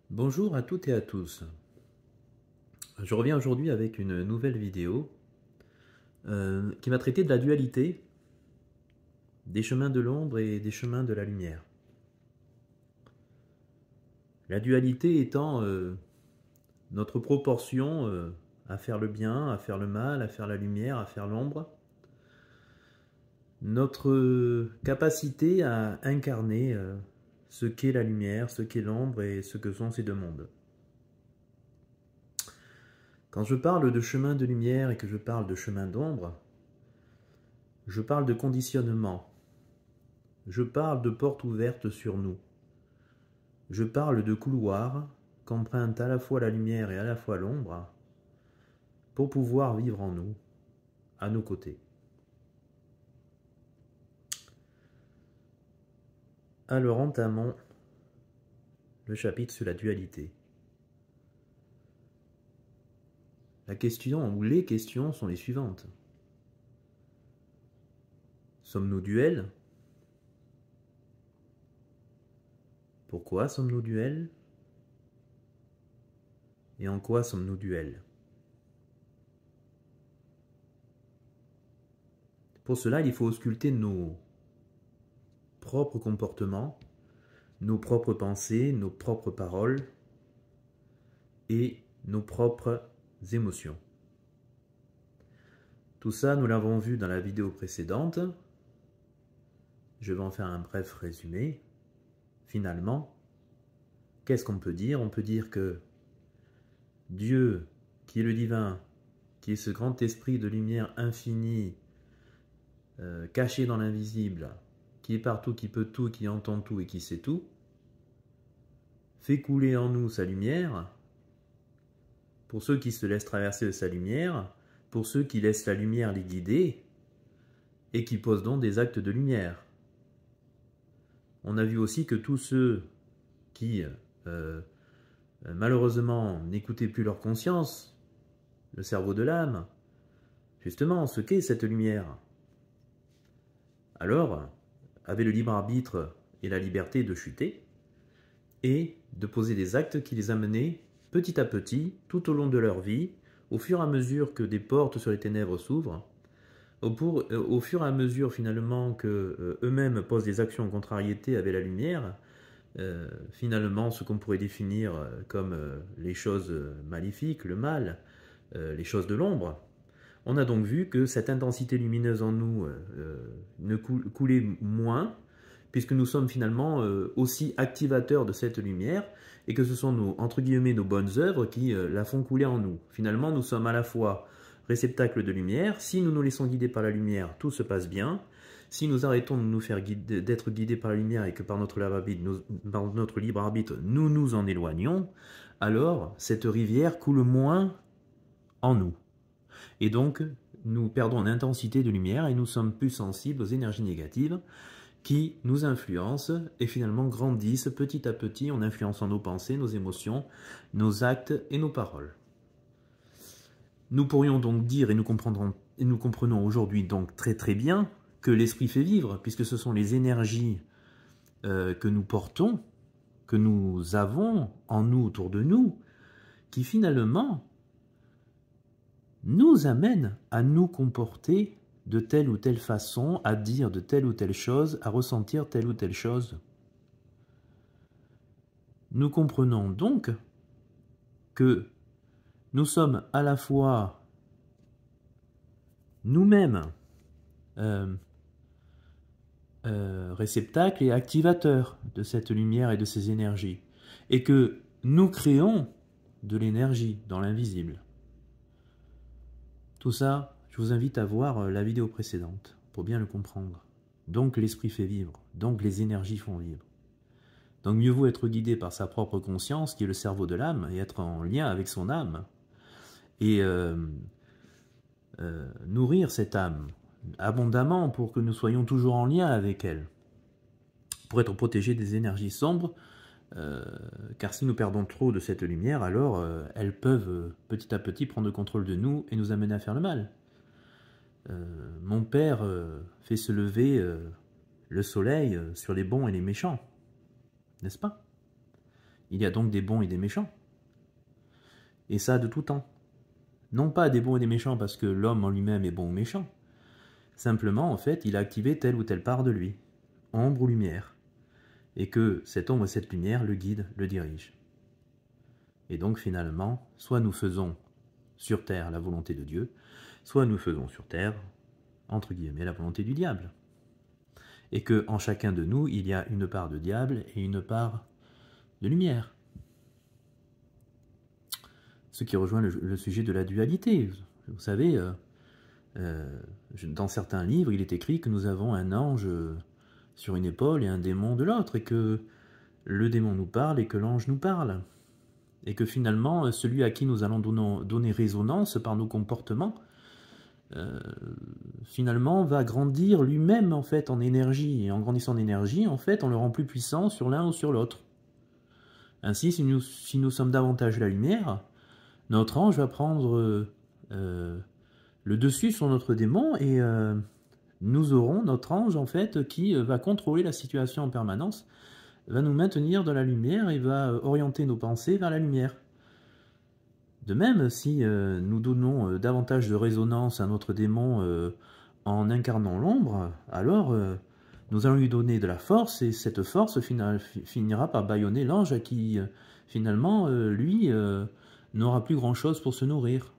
Bonjour à toutes et à tous. Je reviens aujourd'hui avec une nouvelle vidéo qui va traiter de la dualité des chemins de l'ombre et des chemins de la lumière. La dualité étant notre proportion à faire le bien, à faire le mal, à faire la lumière, à faire l'ombre, notre capacité à incarner ce qu'est la lumière, ce qu'est l'ombre et ce que sont ces deux mondes. Quand je parle de chemin de lumière et que je parle de chemin d'ombre, je parle de conditionnement. Je parle de portes ouvertes sur nous. Je parle de couloirs qu'emprunte à la fois la lumière et à la fois l'ombre pour pouvoir vivre en nous, à nos côtés. Alors entamons le chapitre sur la dualité. La question ou les questions sont les suivantes. Sommes-nous duels? Pourquoi sommes-nous duels? Et en quoi sommes-nous duels? Pour cela, il faut ausculter nos propres comportements, nos propres pensées, nos propres paroles et nos propres émotions. Tout ça, nous l'avons vu dans la vidéo précédente. Je vais en faire un bref résumé. Finalement, qu'est-ce qu'on peut dire? On peut dire que Dieu, qui est le divin, qui est ce grand esprit de lumière infinie, caché dans l'invisible, qui est partout, qui peut tout, qui entend tout et qui sait tout, fait couler en nous sa lumière, pour ceux qui se laissent traverser de sa lumière, pour ceux qui laissent la lumière les guider, et qui posent donc des actes de lumière. On a vu aussi que tous ceux qui, malheureusement, n'écoutaient plus leur conscience, le cerveau de l'âme, justement, ce qu'est cette lumière, alors avaient le libre arbitre et la liberté de chuter et de poser des actes qui les amenaient petit à petit, tout au long de leur vie, au fur et à mesure que des portes sur les ténèbres s'ouvrent, au fur et à mesure finalement que eux-mêmes posent des actions en contrariété avec la lumière, finalement ce qu'on pourrait définir comme les choses maléfiques, le mal, les choses de l'ombre. On a donc vu que cette intensité lumineuse en nous ne coulait moins, puisque nous sommes finalement aussi activateurs de cette lumière, et que ce sont nos, entre guillemets, nos bonnes œuvres qui la font couler en nous. Finalement, nous sommes à la fois réceptacles de lumière. Si nous nous laissons guider par la lumière, tout se passe bien. Si nous arrêtons de nous faire d'être guidés par la lumière et que par notre libre arbitre, nous nous en éloignons, alors cette rivière coule moins en nous. Et donc, nous perdons en intensité de lumière et nous sommes plus sensibles aux énergies négatives qui nous influencent et finalement grandissent petit à petit en influençant nos pensées, nos émotions, nos actes et nos paroles. Nous pourrions donc dire, et nous comprenons aujourd'hui donc très bien, que l'esprit fait vivre, puisque ce sont les énergies que nous portons, que nous avons en nous, autour de nous, qui finalement nous amènent à nous comporter de telle ou telle façon, à dire de telle ou telle chose, à ressentir telle ou telle chose. Nous comprenons donc que nous sommes à la fois nous-mêmes réceptacles et activateurs de cette lumière et de ces énergies, et que nous créons de l'énergie dans l'invisible. Tout ça, je vous invite à voir la vidéo précédente pour bien le comprendre. Donc l'esprit fait vivre, donc les énergies font vivre. Donc mieux vaut être guidé par sa propre conscience, qui est le cerveau de l'âme, et être en lien avec son âme, et nourrir cette âme abondamment pour que nous soyons toujours en lien avec elle, pour être protégés des énergies sombres, car si nous perdons trop de cette lumière, alors elles peuvent petit à petit prendre le contrôle de nous et nous amener à faire le mal. Mon père fait se lever le soleil sur les bons et les méchants, n'est-ce pas? Il y a donc des bons et des méchants. Et ça de tout temps. Non pas des bons et des méchants parce que l'homme en lui-même est bon ou méchant. Simplement, en fait, il a activé telle ou telle part de lui, ombre ou lumière. Et que cette ombre et cette lumière le guident, le dirigent. Et donc finalement, soit nous faisons sur terre la volonté de Dieu, soit nous faisons sur terre, entre guillemets, la volonté du diable. Et que en chacun de nous, il y a une part de diable et une part de lumière. Ce qui rejoint le sujet de la dualité. Vous savez, dans certains livres, il est écrit que nous avons un ange sur une épaule et un démon de l'autre, et que le démon nous parle et que l'ange nous parle. Et que finalement, celui à qui nous allons donner résonance par nos comportements, finalement, va grandir lui-même en fait en énergie. Et en grandissant en énergie, en fait, on le rend plus puissant sur l'un ou sur l'autre. Ainsi, si nous sommes davantage la lumière, notre ange va prendre le dessus sur notre démon et nous aurons notre ange en fait qui va contrôler la situation en permanence, va nous maintenir dans la lumière et va orienter nos pensées vers la lumière. De même, si nous donnons davantage de résonance à notre démon en incarnant l'ombre, alors nous allons lui donner de la force et cette force finira par bâillonner l'ange qui finalement, lui, n'aura plus grand-chose pour se nourrir.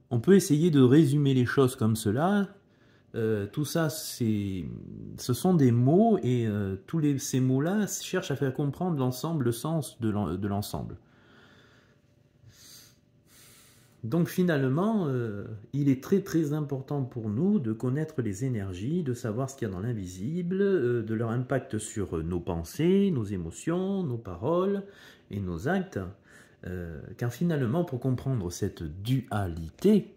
On peut essayer de résumer les choses comme cela. Tout ça, ce sont des mots et ces mots-là cherchent à faire comprendre l'ensemble, le sens de l'ensemble. Donc finalement, il est très très important pour nous de connaître les énergies, de savoir ce qu'il y a dans l'invisible, de leur impact sur nos pensées, nos émotions, nos paroles et nos actes. Car finalement, pour comprendre cette dualité,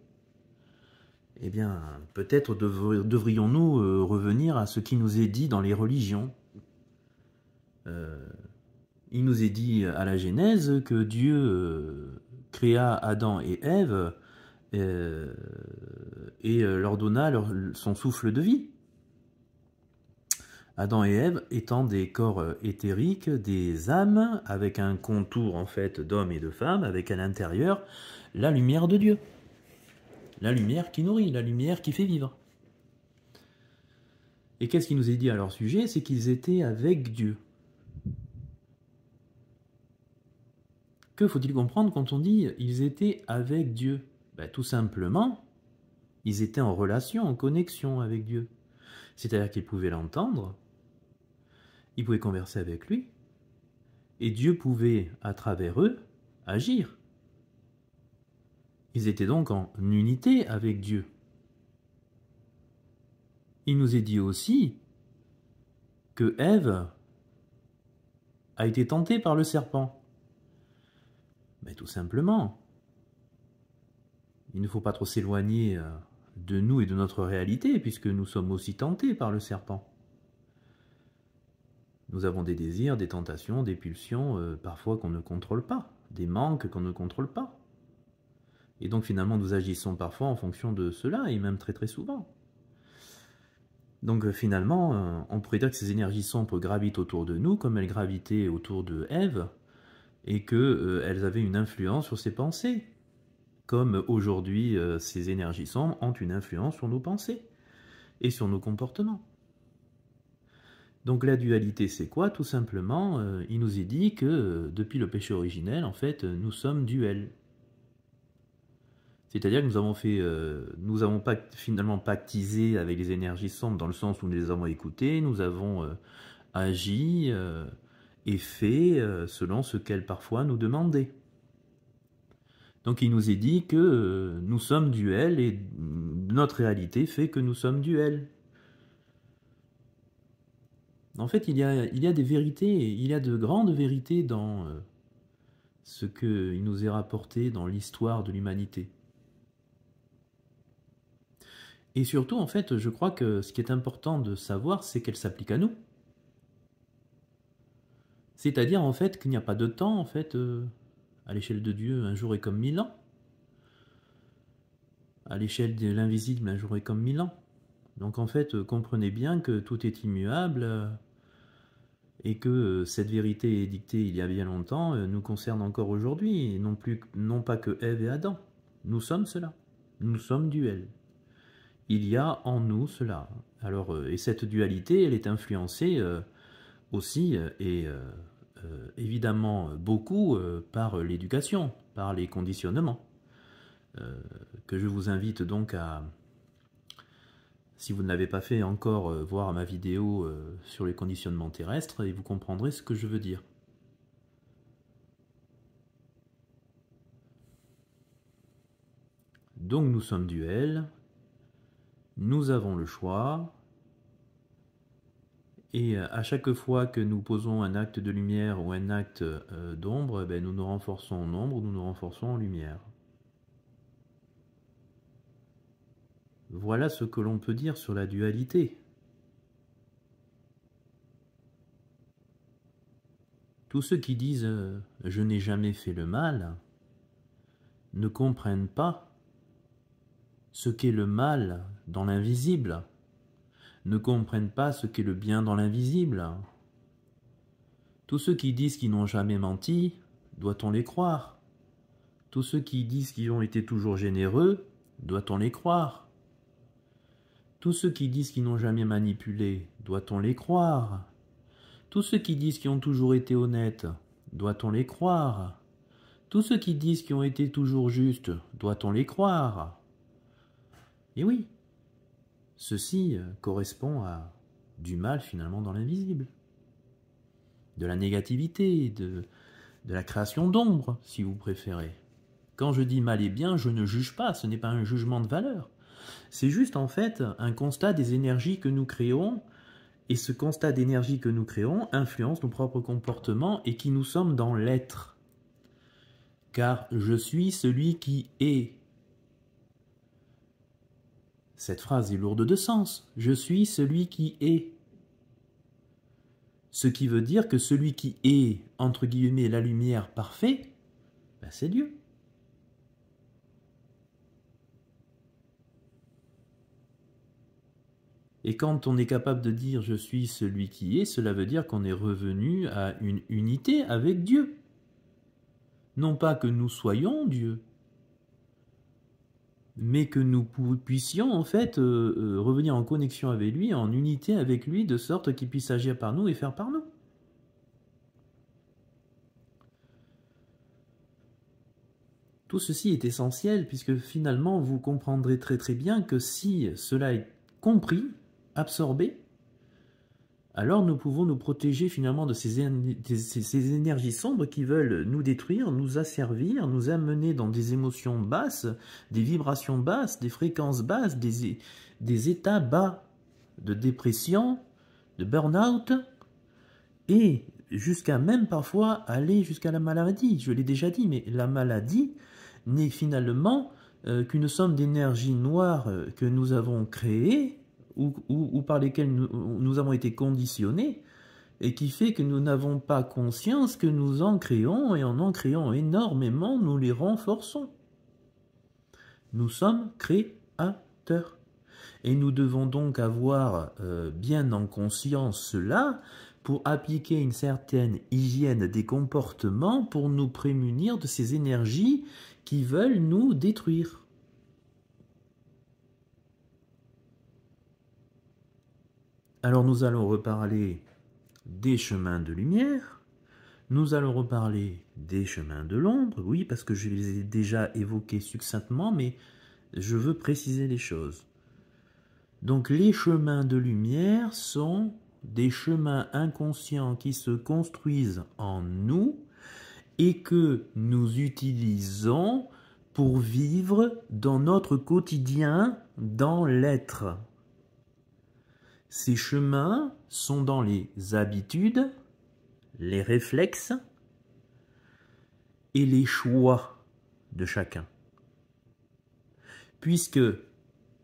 eh bien, peut-être devrions-nous revenir à ce qui nous est dit dans les religions. Il nous est dit à la Genèse que Dieu créa Adam et Ève et leur donna son souffle de vie. Adam et Ève étant des corps éthériques, des âmes, avec un contour en fait d'hommes et de femmes, avec à l'intérieur la lumière de Dieu. La lumière qui nourrit, la lumière qui fait vivre. Et qu'est-ce qui nous est dit à leur sujet? C'est qu'ils étaient avec Dieu. Que faut-il comprendre quand on dit « ils étaient avec Dieu » ? Ben, tout simplement, ils étaient en relation, en connexion avec Dieu. C'est-à-dire qu'ils pouvaient l'entendre, ils pouvaient converser avec lui, et Dieu pouvait, à travers eux, agir. Ils étaient donc en unité avec Dieu. Il nous est dit aussi que Ève a été tentée par le serpent. Mais tout simplement, il ne faut pas trop s'éloigner de nous et de notre réalité, puisque nous sommes aussi tentés par le serpent. Nous avons des désirs, des tentations, des pulsions, parfois qu'on ne contrôle pas, des manques qu'on ne contrôle pas. Et donc finalement, nous agissons parfois en fonction de cela, et même très très souvent. Donc finalement, on pourrait dire que ces énergies sombres gravitent autour de nous, comme elles gravitaient autour de Ève, et qu'elles avaient une influence sur ses pensées. Comme aujourd'hui, ces énergies sombres ont une influence sur nos pensées et sur nos comportements. Donc la dualité, c'est quoi? Tout simplement, il nous est dit que depuis le péché originel, en fait, nous sommes duels. C'est-à-dire que nous avons finalement pactisé avec les énergies sombres dans le sens où nous les avons écoutées, nous avons agi et fait selon ce qu'elles parfois nous demandaient. Donc il nous est dit que nous sommes duels et notre réalité fait que nous sommes duels. En fait, il y a des vérités, il y a de grandes vérités dans ce qu'il nous est rapporté dans l'histoire de l'humanité. Et surtout, en fait, je crois que ce qui est important de savoir, c'est qu'elle s'applique à nous. C'est-à-dire, en fait, qu'il n'y a pas de temps, en fait, à l'échelle de Dieu, un jour est comme 1000 ans. À l'échelle de l'invisible, un jour est comme 1000 ans. Donc, en fait, comprenez bien que tout est immuable, et que cette vérité édictée il y a bien longtemps nous concerne encore aujourd'hui, et non pas que Ève et Adam. Nous sommes cela. Nous sommes duels. Il y a en nous cela. Alors, et cette dualité, elle est influencée aussi, évidemment beaucoup, par l'éducation, par les conditionnements, que je vous invite donc à, si vous ne l'avez pas fait encore, voir ma vidéo sur les conditionnements terrestres, et vous comprendrez ce que je veux dire. Donc nous sommes duels, nous avons le choix, et à chaque fois que nous posons un acte de lumière ou un acte d'ombre, ben, nous nous renforçons en ombre ou nous nous renforçons en lumière. Voilà ce que l'on peut dire sur la dualité. Tous ceux qui disent « je n'ai jamais fait le mal » ne comprennent pas ce qu'est le mal dans l'invisible, ne comprennent pas ce qu'est le bien dans l'invisible. Tous ceux qui disent qu'ils n'ont jamais menti, doit-on les croire? Tous ceux qui disent qu'ils ont été toujours généreux, doit-on les croire? Tous ceux qui disent qu'ils n'ont jamais manipulé, doit-on les croire? Tous ceux qui disent qu'ils ont toujours été honnêtes, doit-on les croire? Tous ceux qui disent qu'ils ont été toujours justes, doit-on les croire? Et oui, ceci correspond à du mal finalement dans l'invisible, de la négativité, de la création d'ombre, si vous préférez. Quand je dis mal et bien, je ne juge pas, ce n'est pas un jugement de valeur. C'est juste en fait un constat des énergies que nous créons, et ce constat d'énergie que nous créons influence nos propres comportements et qui nous sommes dans l'être. Car je suis celui qui est. Cette phrase est lourde de sens. Je suis celui qui est. Ce qui veut dire que celui qui est, entre guillemets, la lumière parfaite, ben c'est Dieu. Et quand on est capable de dire « je suis celui qui est », cela veut dire qu'on est revenu à une unité avec Dieu. Non pas que nous soyons Dieu, mais que nous puissions en fait revenir en connexion avec lui, en unité avec lui, de sorte qu'il puisse agir par nous et faire par nous. Tout ceci est essentiel, puisque finalement vous comprendrez très très bien que si cela est compris, absorbé, alors nous pouvons nous protéger finalement de ces énergies sombres qui veulent nous détruire, nous asservir, nous amener dans des émotions basses, des vibrations basses, des fréquences basses, des états bas de dépression, de burn-out, et jusqu'à même parfois aller jusqu'à la maladie. Je l'ai déjà dit, mais la maladie n'est finalement qu'une somme d'énergie noire que nous avons créée, ou par lesquels nous avons été conditionnés, et qui fait que nous n'avons pas conscience que nous en créons, et en créant énormément, nous les renforçons. Nous sommes créateurs. Et nous devons donc avoir bien en conscience cela pour appliquer une certaine hygiène des comportements pour nous prémunir de ces énergies qui veulent nous détruire. Alors nous allons reparler des chemins de lumière, nous allons reparler des chemins de l'ombre, oui, parce que je les ai déjà évoqués succinctement, mais je veux préciser les choses. Donc les chemins de lumière sont des chemins inconscients qui se construisent en nous et que nous utilisons pour vivre dans notre quotidien, dans l'être. Ces chemins sont dans les habitudes, les réflexes et les choix de chacun. Puisque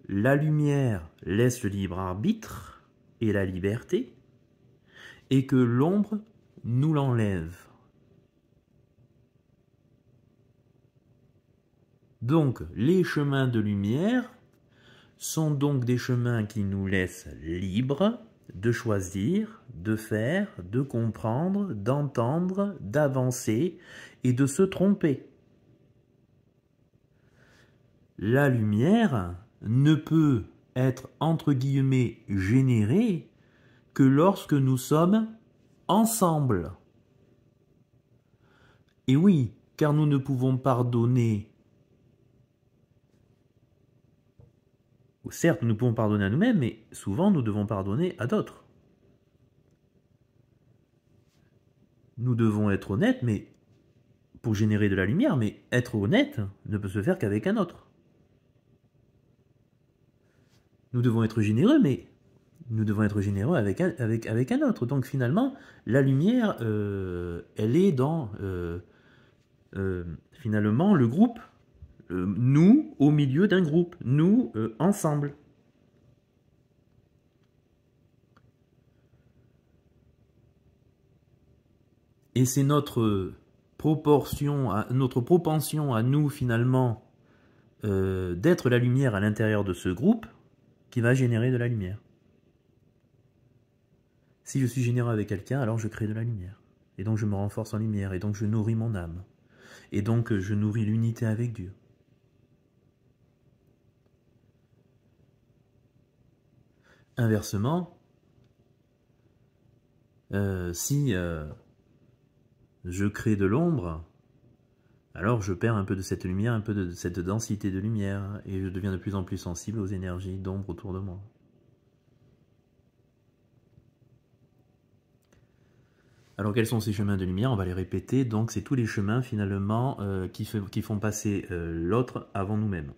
la lumière laisse le libre arbitre et la liberté, et que l'ombre nous l'enlève. Donc, les chemins de lumière sont donc des chemins qui nous laissent libres, de choisir, de faire, de comprendre, d'entendre, d'avancer et de se tromper. La lumière ne peut être, entre guillemets, générée que lorsque nous sommes ensemble. Et oui, car nous ne pouvons pardonner. Certes, nous pouvons pardonner à nous-mêmes, mais souvent nous devons pardonner à d'autres. Nous devons être honnêtes, mais pour générer de la lumière, mais être honnête ne peut se faire qu'avec un autre. Nous devons être généreux, mais nous devons être généreux avec un autre. Donc finalement, la lumière, elle est dans finalement le groupe. Nous au milieu d'un groupe, nous ensemble. Et c'est notre propension à nous finalement d'être la lumière à l'intérieur de ce groupe qui va générer de la lumière. Si je suis généreux avec quelqu'un, alors je crée de la lumière. Et donc je me renforce en lumière, et donc je nourris mon âme. Et donc je nourris l'unité avec Dieu. Inversement, si je crée de l'ombre, alors je perds un peu de cette lumière, un peu de cette densité de lumière, et je deviens de plus en plus sensible aux énergies d'ombre autour de moi. Alors quels sont ces chemins de lumière? On va les répéter. Donc c'est tous les chemins finalement qui font passer l'autre avant nous-mêmes.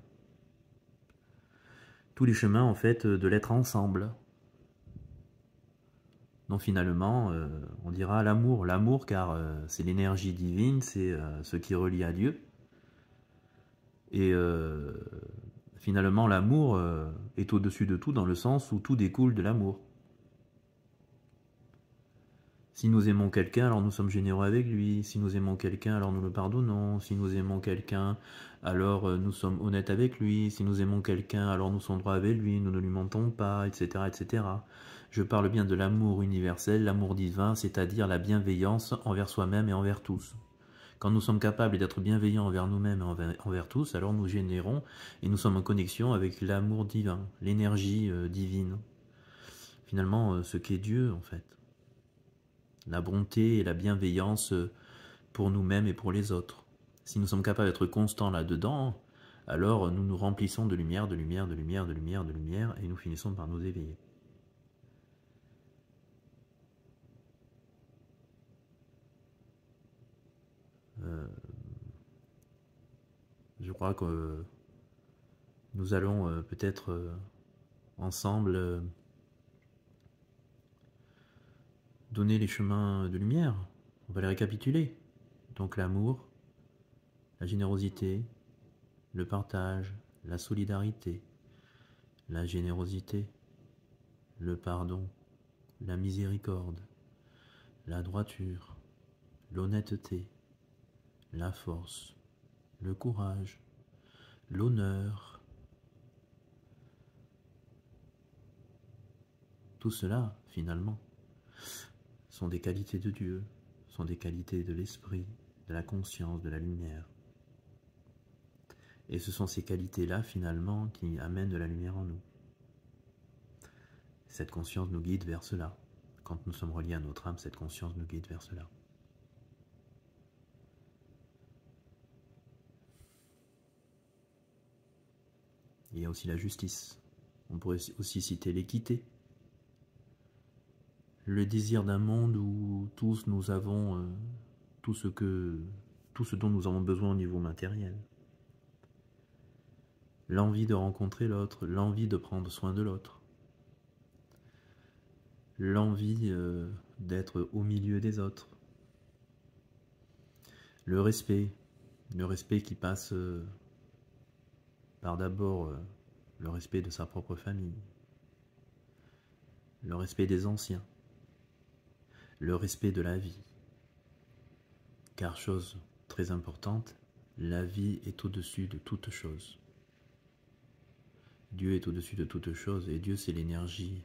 Tous les chemins en fait de l'être ensemble. Donc finalement, on dira l'amour. L'amour car c'est l'énergie divine, c'est ce qui relie à Dieu. Et finalement l'amour est au-dessus de tout dans le sens où tout découle de l'amour. Si nous aimons quelqu'un, alors nous sommes généreux avec lui. Si nous aimons quelqu'un, alors nous le pardonnons. Si nous aimons quelqu'un, alors nous sommes honnêtes avec lui. Si nous aimons quelqu'un, alors nous sommes droits avec lui. Nous ne lui mentons pas, etc., etc. Je parle bien de l'amour universel, l'amour divin, c'est-à-dire la bienveillance envers soi-même et envers tous. Quand nous sommes capables d'être bienveillants envers nous-mêmes et envers tous, alors nous générons et nous sommes en connexion avec l'amour divin, l'énergie divine. Finalement, ce qu'est Dieu, en fait. La bonté et la bienveillance pour nous-mêmes et pour les autres. Si nous sommes capables d'être constants là-dedans, alors nous nous remplissons de lumière, de lumière, de lumière, de lumière, de lumière, et nous finissons par nous éveiller. Je crois que nous allons peut-être ensemble donner les chemins de lumière. On va les récapituler. Donc l'amour, la générosité, le partage, la solidarité, la générosité, le pardon, la miséricorde, la droiture, l'honnêteté, la force, le courage, l'honneur. Tout cela, finalement, sont des qualités de Dieu, sont des qualités de l'esprit, de la conscience, de la lumière. Et ce sont ces qualités-là, finalement, qui amènent de la lumière en nous. Cette conscience nous guide vers cela. Quand nous sommes reliés à notre âme, cette conscience nous guide vers cela. Il y a aussi la justice. On pourrait aussi citer l'équité. Le désir d'un monde où tous nous avons tout ce dont nous avons besoin au niveau matériel. L'envie de rencontrer l'autre, l'envie de prendre soin de l'autre. L'envie d'être au milieu des autres. Le respect qui passe par d'abord le respect de sa propre famille, le respect des anciens, le respect de la vie. Car chose très importante, la vie est au-dessus de toute chose. Dieu est au-dessus de toute chose et Dieu c'est l'énergie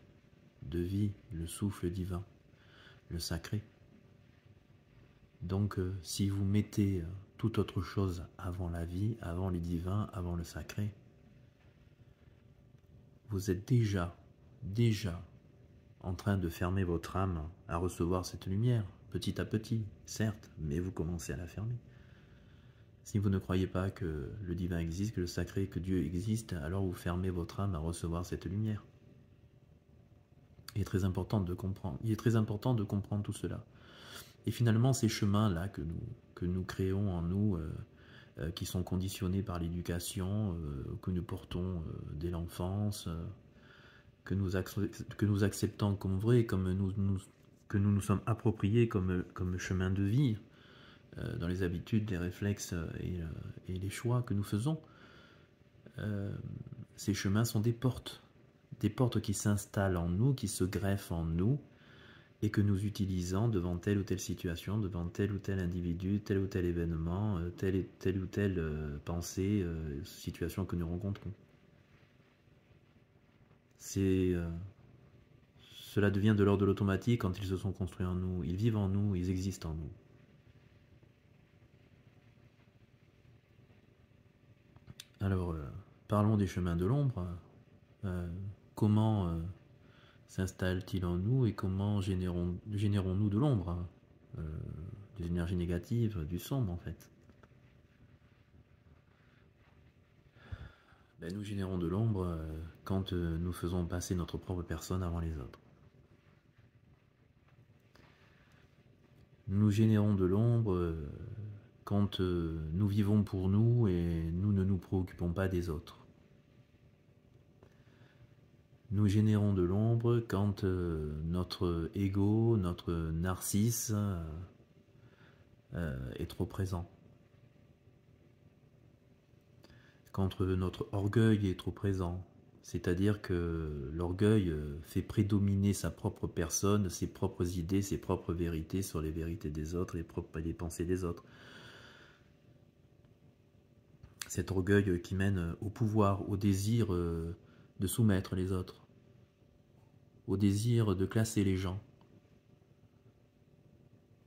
de vie, le souffle divin, le sacré. Donc, si vous mettez toute autre chose avant la vie, avant les divins, avant le sacré, vous êtes déjà en train de fermer votre âme à recevoir cette lumière, petit à petit, certes, mais vous commencez à la fermer. Si vous ne croyez pas que le divin existe, que le sacré, que Dieu existe, alors vous fermez votre âme à recevoir cette lumière. Il est très important de comprendre. Il est très important de comprendre tout cela. Et finalement, ces chemins-là que nous créons en nous, qui sont conditionnés par l'éducation, que nous portons dès l'enfance, que nous acceptons comme vrai, que nous nous sommes appropriés comme chemin de vie, dans les habitudes, les réflexes et les choix que nous faisons. Ces chemins sont des portes qui s'installent en nous, qui se greffent en nous, et que nous utilisons devant telle ou telle situation, devant tel ou tel individu, tel ou tel événement, telle ou telle pensée, situation que nous rencontrons. Cela devient de l'ordre de l'automatique quand ils se sont construits en nous, ils vivent en nous, ils existent en nous. Alors, parlons des chemins de l'ombre. Comment s'installe-t-il en nous et comment générons-nous de l'ombre, des énergies négatives, du sombre en fait. Nous générons de l'ombre quand nous faisons passer notre propre personne avant les autres. Nous générons de l'ombre quand nous vivons pour nous et nous ne nous préoccupons pas des autres. Nous générons de l'ombre quand notre ego, notre narcisse est trop présent. Quand notre orgueil est trop présent. C'est-à-dire que l'orgueil fait prédominer sa propre personne, ses propres idées, ses propres vérités sur les vérités des autres, les pensées des autres. Cet orgueil qui mène au pouvoir, au désir de soumettre les autres, au désir de classer les gens,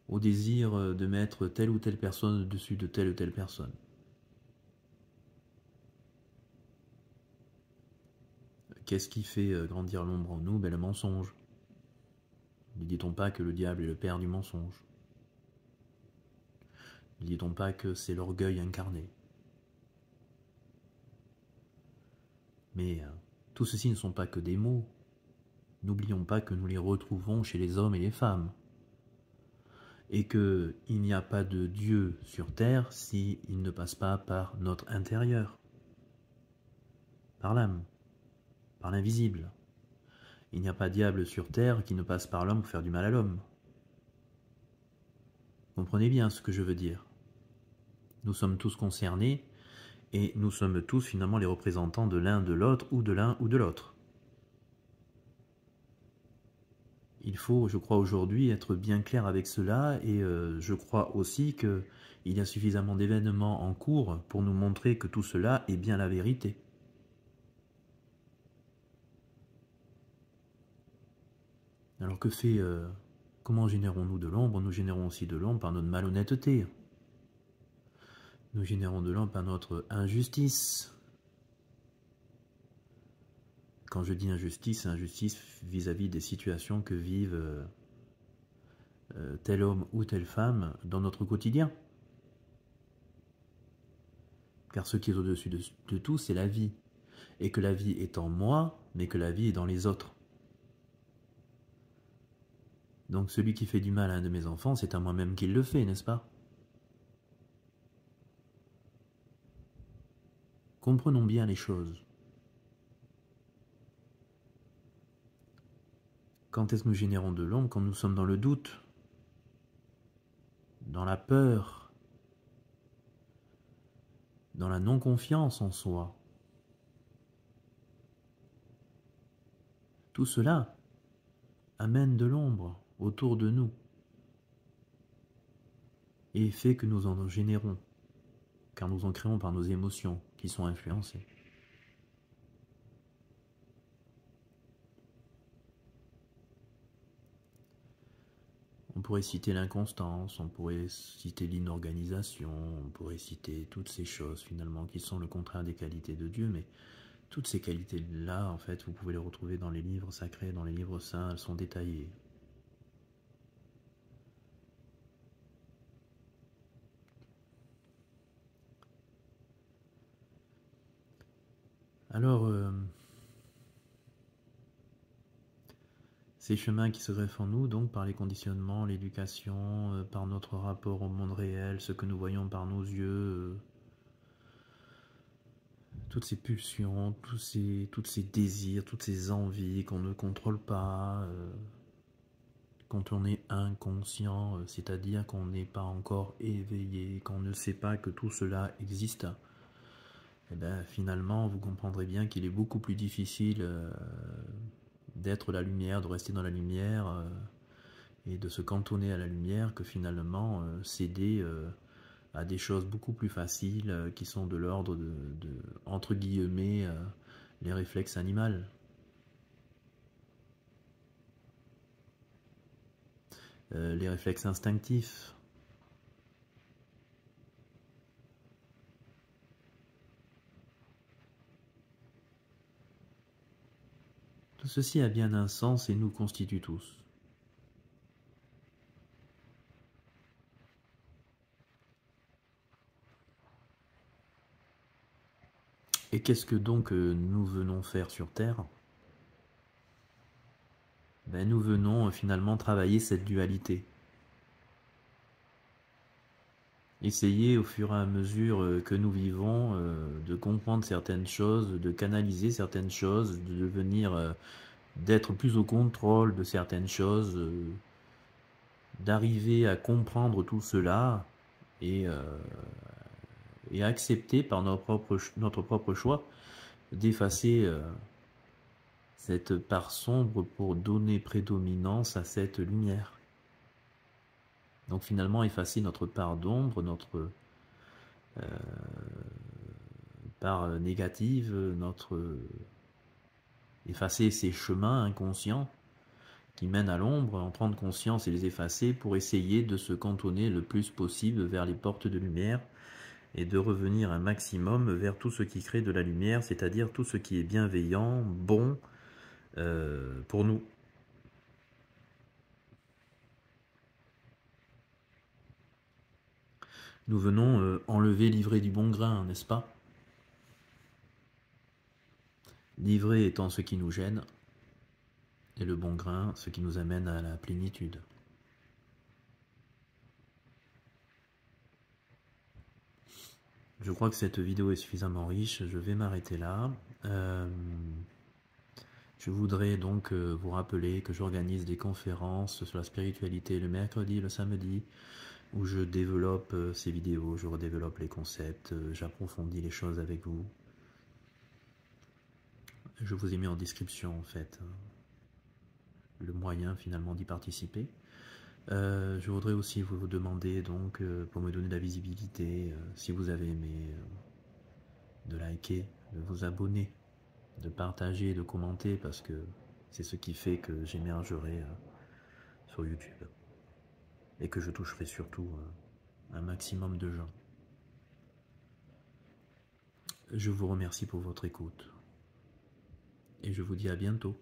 au désir de mettre telle ou telle personne au-dessus de telle ou telle personne. Qu'est-ce qui fait grandir l'ombre en nous? Le mensonge. Ne dit-on pas que le diable est le père du mensonge? Ne dit-on pas que c'est l'orgueil incarné? Mais tout ceci ne sont pas que des mots. N'oublions pas que nous les retrouvons chez les hommes et les femmes. Et qu'il n'y a pas de Dieu sur terre s'il ne passe pas par notre intérieur, par l'âme, par l'invisible. Il n'y a pas de diable sur terre qui ne passe par l'homme pour faire du mal à l'homme. Comprenez bien ce que je veux dire. Nous sommes tous concernés et nous sommes tous finalement les représentants de l'un de l'autre ou de l'un ou de l'autre. Il faut, je crois aujourd'hui, être bien clair avec cela et je crois aussi qu'il y a suffisamment d'événements en cours pour nous montrer que tout cela est bien la vérité. Alors comment générons-nous de l'ombre? Nous générons aussi de l'ombre par notre malhonnêteté. Nous générons de l'ombre par notre injustice. Quand je dis injustice, injustice vis-à-vis des situations que vivent tel homme ou telle femme dans notre quotidien. Car ce qui est au-dessus de tout, c'est la vie. Et que la vie est en moi, mais que la vie est dans les autres. Donc celui qui fait du mal à un de mes enfants, c'est à moi-même qu'il le fait, n'est-ce pas? Comprenons bien les choses. Quand est-ce que nous générons de l'ombre? Quand nous sommes dans le doute, dans la peur, dans la non-confiance en soi. Tout cela amène de l'ombre autour de nous et fait que nous en générons, car nous en créons par nos émotions qui sont influencées. On pourrait citer l'inconstance, on pourrait citer l'inorganisation, on pourrait citer toutes ces choses finalement qui sont le contraire des qualités de Dieu, mais toutes ces qualités-là, en fait, vous pouvez les retrouver dans les livres sacrés, dans les livres saints, elles sont détaillées. Alors, ces chemins qui se greffent en nous, donc par les conditionnements, l'éducation, par notre rapport au monde réel, ce que nous voyons par nos yeux, toutes ces pulsions, tous ces désirs, toutes ces envies qu'on ne contrôle pas, quand on est inconscient, c'est-à-dire qu'on n'est pas encore éveillé, qu'on ne sait pas que tout cela existe, et bien finalement vous comprendrez bien qu'il est beaucoup plus difficile d'être la lumière, de rester dans la lumière et de se cantonner à la lumière que finalement céder à des choses beaucoup plus faciles qui sont de l'ordre de, entre guillemets, les réflexes animaux. Les réflexes instinctifs. Tout ceci a bien un sens et nous constitue tous. Et qu'est-ce que donc nous venons faire sur Terre? Ben, nous venons finalement travailler cette dualité. Essayer au fur et à mesure que nous vivons de comprendre certaines choses, de canaliser certaines choses, de devenir, d'être plus au contrôle de certaines choses, d'arriver à comprendre tout cela et accepter par notre propre choix d'effacer cette part sombre pour donner prédominance à cette lumière. Donc finalement effacer notre part d'ombre, notre part négative, effacer ces chemins inconscients qui mènent à l'ombre, en prendre conscience et les effacer pour essayer de se cantonner le plus possible vers les portes de lumière et de revenir un maximum vers tout ce qui crée de la lumière, c'est-à-dire tout ce qui est bienveillant, bon pour nous. Nous venons enlever l'ivraie du bon grain, n'est-ce pas? L'ivraie étant ce qui nous gêne, et le bon grain, ce qui nous amène à la plénitude. Je crois que cette vidéo est suffisamment riche, je vais m'arrêter là. Je voudrais donc vous rappeler que j'organise des conférences sur la spiritualité le mercredi, le samedi, où je développe ces vidéos, je redéveloppe les concepts, j'approfondis les choses avec vous. Je vous ai mis en description en fait le moyen finalement d'y participer. Je voudrais aussi vous demander donc pour me donner de la visibilité, si vous avez aimé, de liker, de vous abonner, de partager, de commenter parce que c'est ce qui fait que j'émergerai sur YouTube et que je toucherai surtout un maximum de gens. Je vous remercie pour votre écoute et je vous dis à bientôt.